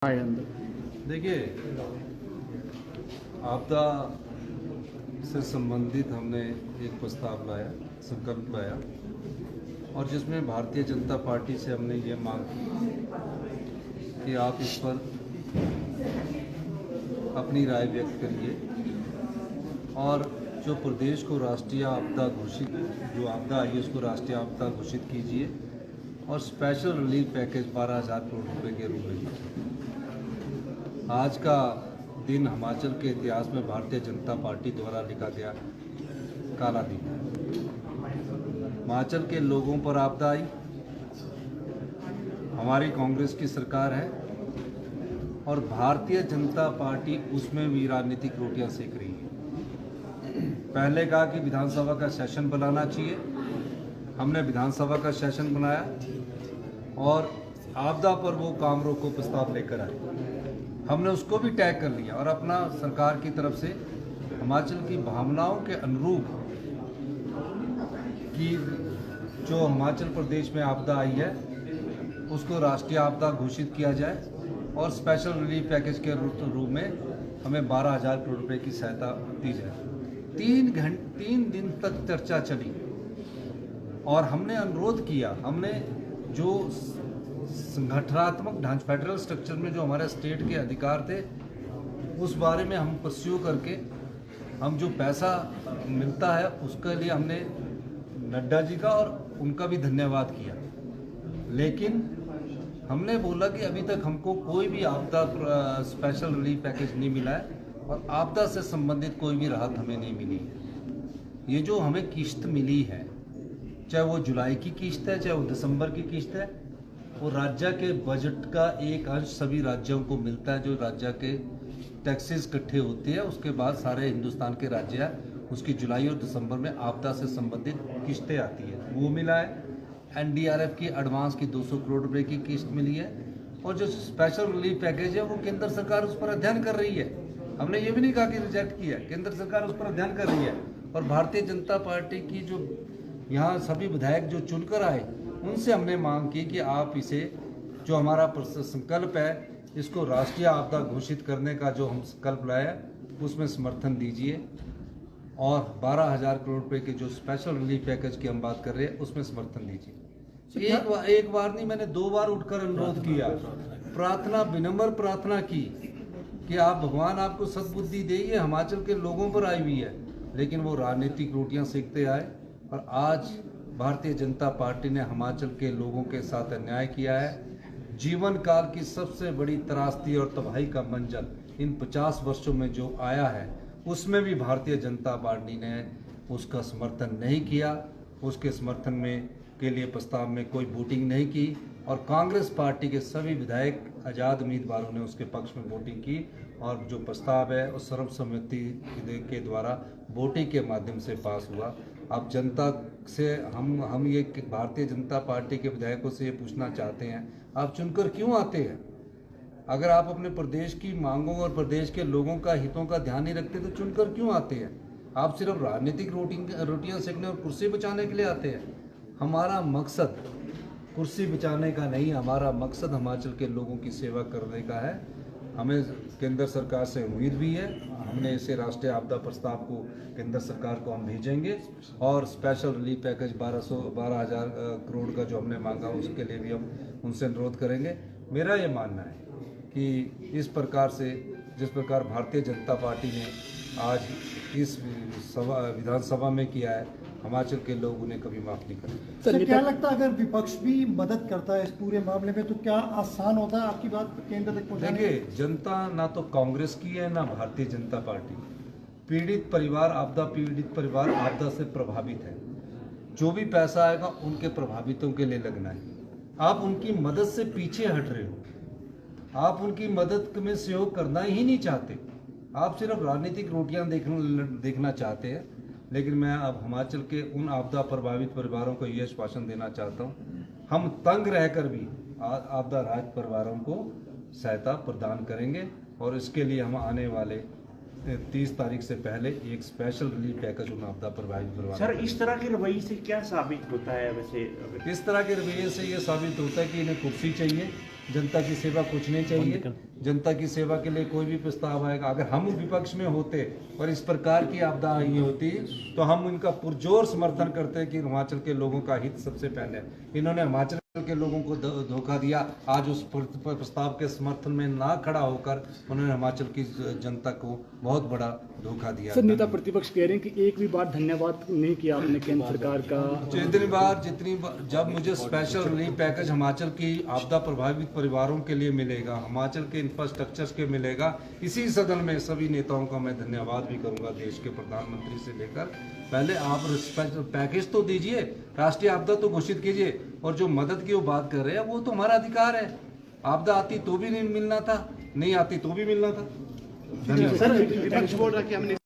देखिए, आपदा से संबंधित हमने एक प्रस्ताव लाया, संकल्प लाया और जिसमें भारतीय जनता पार्टी से हमने ये मांग की कि आप इस पर अपनी राय व्यक्त करिए और जो प्रदेश को राष्ट्रीय आपदा घोषित, जो आपदा आई है उसको राष्ट्रीय आपदा घोषित कीजिए और स्पेशल रिलीफ पैकेज 12,000 करोड़ रुपए के रूप में दीजिए। आज का दिन हिमाचल के इतिहास में भारतीय जनता पार्टी द्वारा लिखा गया काला दिन है। हिमाचल के लोगों पर आपदा आई, हमारी कांग्रेस की सरकार है और भारतीय जनता पार्टी उसमें भी राजनीतिक रोटियां सेक रही है। पहले कहा कि विधानसभा का सेशन बनाना चाहिए, हमने विधानसभा का सेशन बनाया और आपदा पर वो काम रोको प्रस्ताव लेकर आए, हमने उसको भी टैग कर लिया और अपना सरकार की तरफ से हिमाचल की भावनाओं के अनुरूप कि जो हिमाचल प्रदेश में आपदा आई है उसको राष्ट्रीय आपदा घोषित किया जाए और स्पेशल रिलीफ पैकेज के रूप में हमें 12,000 करोड़ रुपए की सहायता दी जाए। 3 दिन तक चर्चा चली और हमने अनुरोध किया, हमने जो संगठनात्मक ढांचा फेडरल स्ट्रक्चर में जो हमारे स्टेट के अधिकार थे उस बारे में हम परस्यू करके हम जो पैसा मिलता है उसके लिए हमने नड्डा जी का और उनका भी धन्यवाद किया, लेकिन हमने बोला कि अभी तक हमको कोई भी आपदा स्पेशल रिलीफ पैकेज नहीं मिला है और आपदा से संबंधित कोई भी राहत हमें नहीं मिली है। ये जो हमें किस्त मिली है, चाहे वो जुलाई की किस्त है चाहे वो दिसंबर की किस्त है, वो राज्य के बजट का एक अंश सभी राज्यों को मिलता है। जो राज्य के टैक्सेस इकट्ठे होते हैं उसके बाद सारे हिंदुस्तान के राज्य उसकी जुलाई और दिसंबर में आपदा से संबंधित किस्तें आती है, वो मिला है। एनडीआरएफ की एडवांस की 200 करोड़ रुपए की किस्त मिली है और जो स्पेशल रिलीफ पैकेज है वो केंद्र सरकार उस पर अध्ययन कर रही है। हमने ये भी नहीं कहा कि रिजेक्ट किया, केंद्र सरकार उस पर अध्ययन कर रही है और भारतीय जनता पार्टी की जो यहाँ सभी विधायक जो चुनकर आए उनसे हमने मांग की कि आप इसे जो हमारा संकल्प है इसको राष्ट्रीय आपदा घोषित करने का जो हम संकल्प लाए उसमें समर्थन दीजिए और 12,000 करोड़ रुपए के जो स्पेशल रिलीफ पैकेज की हम बात कर रहे हैं उसमें समर्थन दीजिए। एक बार नहीं, मैंने 2 बार उठकर अनुरोध किया, प्रार्थना, विनम्र प्रार्थना की कि आप भगवान आपको सद्बुद्धि दे, ये हिमाचल के लोगों पर आई हुई है, लेकिन वो राजनीतिक रोटियां सेकते आए और आज भारतीय जनता पार्टी ने हिमाचल के लोगों के साथ अन्याय किया है। जीवन काल की सबसे बड़ी त्रासदी और तबाही का मंजर इन 50 वर्षों में जो आया है उसमें भी भारतीय जनता पार्टी ने उसका समर्थन नहीं किया, उसके समर्थन में के लिए प्रस्ताव में कोई वोटिंग नहीं की और कांग्रेस पार्टी के सभी विधायक आज़ाद उम्मीदवारों ने उसके पक्ष में वोटिंग की और जो प्रस्ताव है उस सर्वसम्मति के द्वारा वोटिंग के माध्यम से पास हुआ। अब जनता से हम ये भारतीय जनता पार्टी के विधायकों से ये पूछना चाहते हैं, आप चुनकर क्यों आते हैं? अगर आप अपने प्रदेश की मांगों और प्रदेश के लोगों का हितों का ध्यान नहीं रखते तो चुनकर क्यों आते हैं? आप सिर्फ राजनीतिक रोटियां सेकने और कुर्सी बचाने के लिए आते हैं। हमारा मकसद कुर्सी बचाने का नहीं, हमारा मकसद हिमाचल के लोगों की सेवा करने का है। हमें केंद्र सरकार से उम्मीद भी है, हमने इसे राष्ट्रीय आपदा प्रस्ताव को केंद्र सरकार को हम भेजेंगे और स्पेशल रिलीफ पैकेज 12,000 करोड़ का जो हमने मांगा उसके लिए भी हम उनसे अनुरोध करेंगे। मेरा ये मानना है कि इस प्रकार से जिस प्रकार भारतीय जनता पार्टी ने आज इस विधानसभा में किया है, हिमाचल के लोग उन्हें कभी माफ नहीं करेंगे। सर, क्या लगता है अगर विपक्ष भी मदद करता है इस पूरे मामले में तो क्या आसान होता है आपकी बात केंद्र तक पहुंचाने? देखिए, जनता ना तो कांग्रेस की है ना भारतीय जनता पार्टी। पीड़ित परिवार, आपदा पीड़ित परिवार आपदा से प्रभावित है, जो भी पैसा आएगा उनके प्रभावितों के लिए लगना है। आप उनकी मदद से पीछे हट रहे हो, आप उनकी मदद में सहयोग करना ही नहीं चाहते, आप सिर्फ राजनीतिक रोटियां देखना चाहते हैं। लेकिन मैं अब हिमाचल के उन आपदा प्रभावित परिवारों को ये आश्वासन देना चाहता हूँ, हम तंग रहकर भी आपदा राहत परिवारों को सहायता प्रदान करेंगे और इसके लिए हम आने वाले 30 तारीख से पहले एक स्पेशल रिलीफ पैकेज उन आपदा प्रभावित परिवारों। सर, इस तरह के रवैये से क्या साबित होता है? वैसे इस तरह के रवैये से ये साबित होता है कि इन्हें कुर्सी चाहिए, जनता की सेवा कुछ नहीं चाहिए। जनता की सेवा के लिए कोई भी प्रस्ताव आएगा, अगर हम विपक्ष में होते और इस प्रकार की आपदा आई होती तो हम इनका पुरजोर समर्थन करते कि हिमाचल के लोगों का हित सबसे पहले। इन्होंने हिमाचल के लोगों को धोखा दिया। आज उस प्रस्ताव के समर्थन में ना खड़ा होकर उन्होंने हिमाचल की जनता को बहुत बड़ा धोखा दिया। सर, नेता प्रतिपक्ष कह रहे हैं कि एक भी बार धन्यवाद नहीं किया आपने केंद्र सरकार का। जितनी बार जब मुझे स्पेशल रिलीफ पैकेज हिमाचल की आपदा प्रभावित परिवारों के लिए मिलेगा, हिमाचल के इंफ्रास्ट्रक्चर के मिलेगा, इसी सदन में सभी नेताओं का मैं धन्यवाद भी करूंगा, देश के प्रधानमंत्री से लेकर। पहले आप स्पेशल पैकेज तो दीजिए, राष्ट्रीय आपदा तो घोषित कीजिए, और जो मदद की वो बात कर रहे हैं वो तो हमारा अधिकार है। आपदा आती तो भी नहीं मिलना था, नहीं आती तो भी मिलना था। सर, विपक्ष बोल रहा है कि हमने